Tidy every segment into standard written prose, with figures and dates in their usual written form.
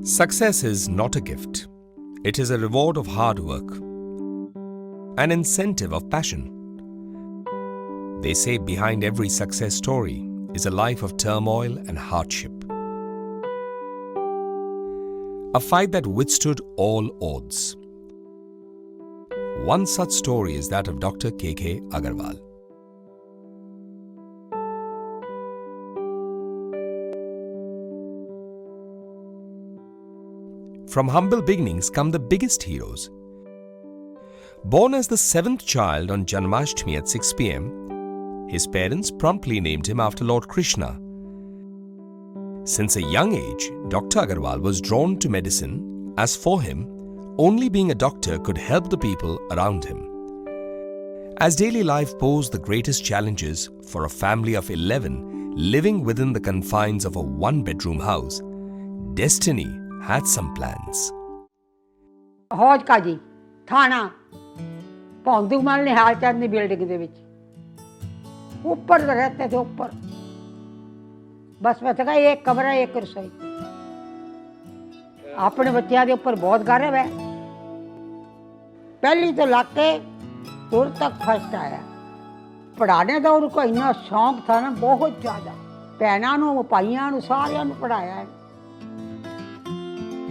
Success is not a gift. It is a reward of hard work, an incentive of passion. They say behind every success story is a life of turmoil and hardship. A fight that withstood all odds. One such story is that of Dr. K.K. Agarwal. From humble beginnings come the biggest heroes. Born as the seventh child on Janmashtami at 6 p.m., his parents promptly named him after Lord Krishna. Since a young age, Dr. Agarwal was drawn to medicine, as for him, only being a doctor could help the people around him. As daily life posed the greatest challenges for a family of 11 living within the confines of a one-bedroom house, destiny had some plans. हौज का जी थाना पौंदूमल निहाल चंद की building दे विच ऊपर रहते थे ऊपर बस मैं तो एक कमरा एक रसोई अपने बच्चों के ऊपर बहुत गर्व है पहली तो लाके दूर तक फर्स्ट आया पढ़ाने का उनको इन्ना शौक था ना बहुत ज़्यादा भैनों भाइयों सारिया पढ़ाया है.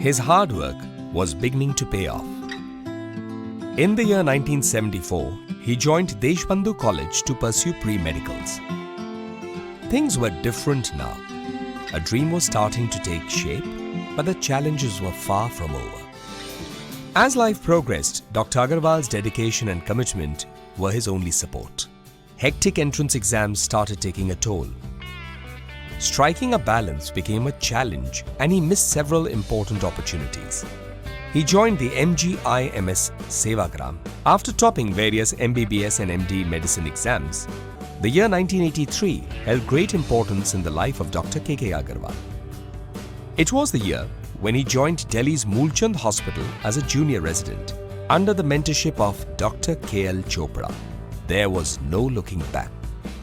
His hard work was beginning to pay off. In the year 1974, he joined Deshbandhu College to pursue pre-medicals. Things were different now. A dream was starting to take shape, but the challenges were far from over. As life progressed, Dr. Agarwal's dedication and commitment were his only support. Hectic entrance exams started taking a toll. Striking a balance became a challenge and he missed several important opportunities. He joined the MGIMS Sevagram. After topping various MBBS and MD medicine exams, the year 1983 held great importance in the life of Dr. K.K. Agarwal. It was the year when he joined Delhi's Moolchand Hospital as a junior resident under the mentorship of Dr. K.L. Chopra. There was no looking back.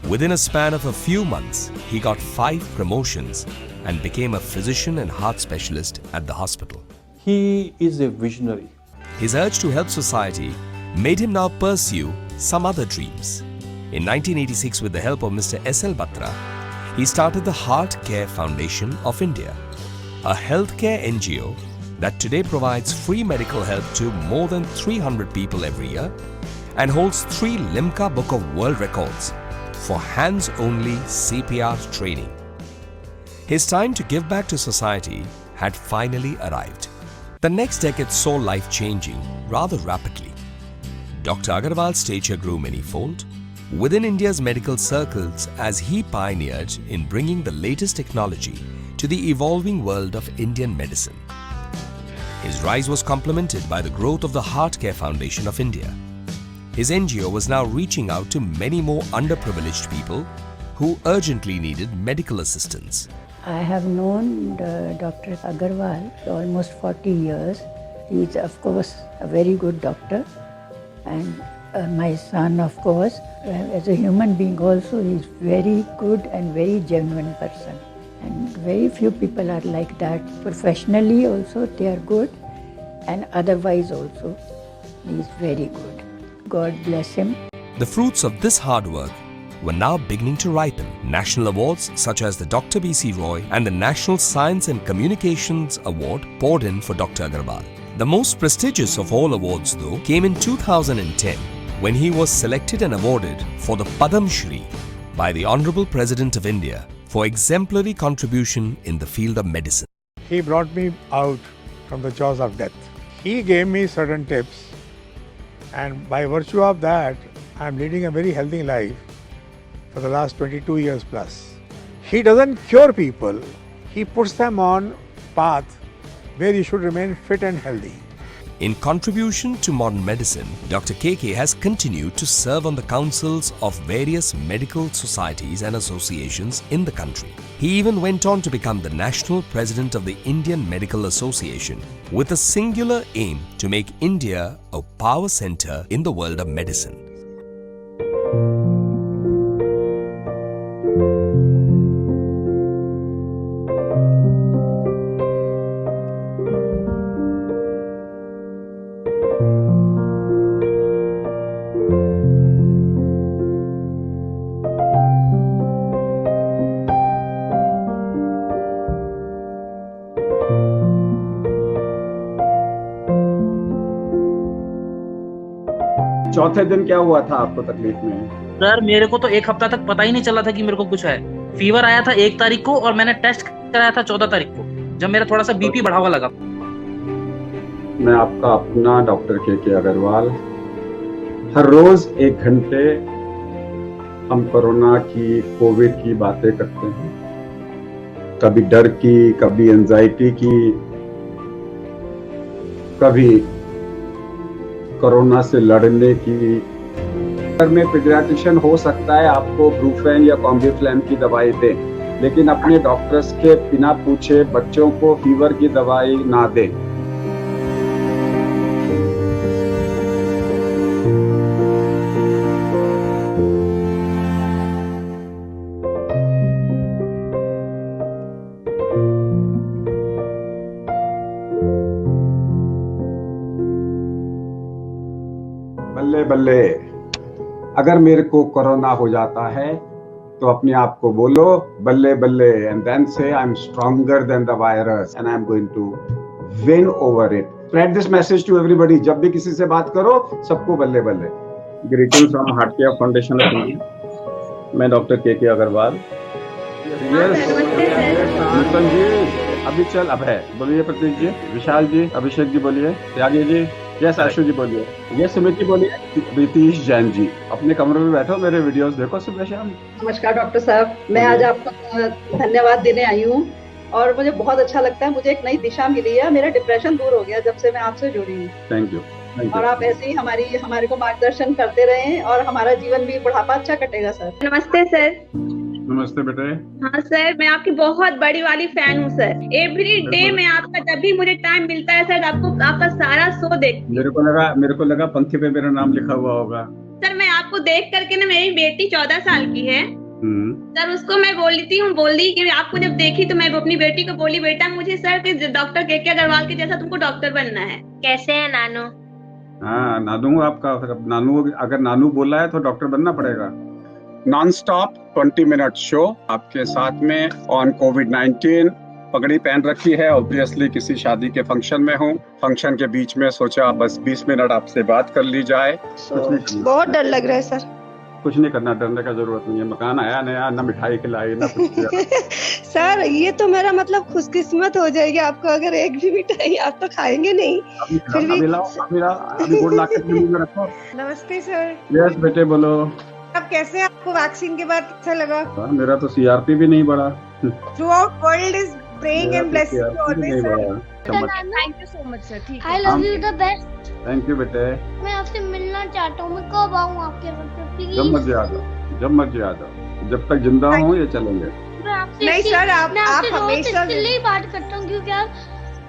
Within a span of a few months, he got 5 promotions and became a physician and heart specialist at the hospital. He is a visionary. His urge to help society made him now pursue some other dreams. In 1986, with the help of Mr. S.L. Batra, he started the Heart Care Foundation of India, a healthcare NGO that today provides free medical help to more than 300 people every year and holds 3 Limca Book of World Records for hands-only CPR training. His time to give back to society had finally arrived. The next decade saw life changing rather rapidly. Dr. Agarwal's stature grew many-fold within India's medical circles as he pioneered in bringing the latest technology to the evolving world of Indian medicine. His rise was complemented by the growth of the Heart Care Foundation of India. His NGO was now reaching out to many more underprivileged people who urgently needed medical assistance. I have known Dr. Agarwal for almost 40 years. He is, of course, a very good doctor. And my son, of course, as a human being also, he is very good and very genuine person. And very few people are like that. Professionally also, they are good. And otherwise also, he is very good. God bless him. The fruits of this hard work were now beginning to ripen. National awards such as the Dr. B.C. Roy and the National Science and Communications Award poured in for Dr. Agarwal. The most prestigious of all awards, though, came in 2010 when he was selected and awarded for the Padam Shri by the Honorable President of India for exemplary contribution in the field of medicine. He brought me out from the jaws of death. He gave me certain tips, and by virtue of that, I am leading a very healthy life for the last 22 years plus. He doesn't cure people, he puts them on path where you should remain fit and healthy. In contribution to modern medicine, Dr. KK has continued to serve on the councils of various medical societies and associations in the country. He even went on to become the national president of the Indian Medical Association with a singular aim to make India a power center in the world of medicine. चौथे दिन क्या हुआ था आपको तकलीफ में? Sir मेरे को तो एक हफ्ता तक पता ही नहीं चला था कि मेरे को कुछ है। फीवर आया था 1 तारीख को और मैंने टेस्ट कराया था 14 तारीख को, जब मेरा थोड़ा सा बीपी बढ़ा हुआ लगा। मैं आपका अपना डॉक्टर के अग्रवाल। हर रोज 1 घंटे हम कोरोना की, कोविड की बातें करते हैं। कभी डर की, कभी एंजाइटी की, कभी कोरोना से लड़ने की। घर में पीडियाट्रिशियन हो सकता है आपको ब्रूफेन या कॉम्बिफ्लेम की दवाई दे, लेकिन अपने डॉक्टर्स के बिना पूछे बच्चों को फीवर की दवाई ना दें। बल्ले बल्ले, अगर मेरे को कोरोना हो जाता है तो अपने आप को बोलो बल्ले बल्ले, and then say I am stronger than the virus and I am going to win over it. Spread this message to everybody. जब भी किसी से बात करो सबको बल्ले बल्ले। Greetings from heart care foundation of India. मैं डॉक्टर के अग्रवाल। नूतन जी अभी चल अब है, बोलिए प्रतीक जी, विशाल जी, अभिषेक जी बोलिए, त्यागी जी, यस आशु जी बोलिए, ये सुमित बोलिए, प्रीतीश जैन जी। अपने कमरे में बैठो, मेरे वीडियोस देखो सुबह शाम। नमस्कार डॉक्टर साहब, मैं आज आपको धन्यवाद देने आई हूँ और मुझे बहुत अच्छा लगता है। मुझे एक नई दिशा मिली है, मेरा डिप्रेशन दूर हो गया जब से मैं आपसे जुड़ी हूँ। Thank you. और आप ऐसे ही हमारे को मार्गदर्शन करते रहें और हमारा जीवन भी बुढ़ापा अच्छा कटेगा सर। नमस्ते सर। नमस्ते बेटे। हाँ सर, मैं आपकी बहुत बड़ी वाली फैन हूँ सर। एवरी डे मैं आपका, जब भी मुझे टाइम मिलता है सर, आपका सारा शो देखती हूँ। मेरे को लगा पंक्ति पे मेरा नाम लिखा हुआ होगा। सर मैं आपको देख करके ना, मेरी बेटी 14 साल की है सर, उसको मैं बोल दी कि आपको जब देखी तो मैं अपनी बेटी को बोली, बेटा मुझे सर डॉक्टर के अग्रवाल के जैसा तुमको डॉक्टर बनना है। कैसे है नानू? हाँ नानू आपका, नानू अगर नानू बोला है तो डॉक्टर बनना पड़ेगा। नॉन स्टॉप 20 मिनट शो आपके साथ में ऑन कोविड-19। पगड़ी पहन रखी है, ऑब्वियसली किसी शादी के फंक्शन में हूँ। फंक्शन के बीच में सोचा बस 20 मिनट आपसे बात कर ली जाए। बहुत डर लग रहा है सर। कुछ नहीं करना, डरने का जरूरत नहीं है। मकान आया नया, ना मिठाई खिलाई ना कुछ किया। सर ये तो मेरा मतलब खुशकिस्मत हो जाएगी आपको, अगर एक भी मिठाई आप तो खाएंगे नहीं। अभी लाओ, अभी गुड़ ला के मुंह में रखो। नमस्ते सर। यस बेटे बोलो। अब कैसे आपको वैक्सीन के बाद अच्छा लगा? मेरा तो सीआरपी भी नहीं बढ़ा। Through out world is praying and blessing you always sir. Thank you so much sir. ठीक है, I love you the best। Thank you बेटे। मैं आपसे मिलना चाहता हूँ, मैं कब आऊँ आपके घर पे प्लीज? जब मर्जी आ जाओ, जब मर्जी आ जाओ, जब तक जिंदा हूँ ये चलेंगे। मैं आपसे नहीं सर, आप रोज हमेशा इसलिए बात करता हूँ क्योंकि आप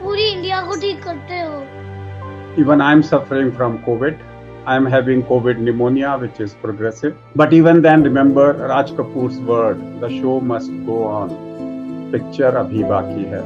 पूरी इंडिया को ठीक करते हो। Even I am suffering from COVID. I am having COVID pneumonia, which is progressive. But even then, remember Raj Kapoor's word: the show must go on. Picture अभी बाकी है।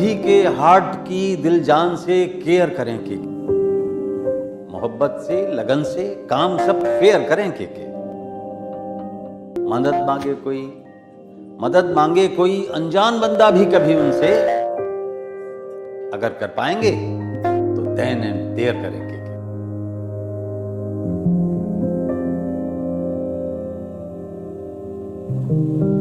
सभी के हार्ट की दिल जान से केयर करें के मोहब्बत से लगन से काम सब फेयर करें के मदद मांगे कोई अनजान बंदा भी कभी उनसे, अगर कर पाएंगे तो देन एंड देयर करेंगे। Thank you.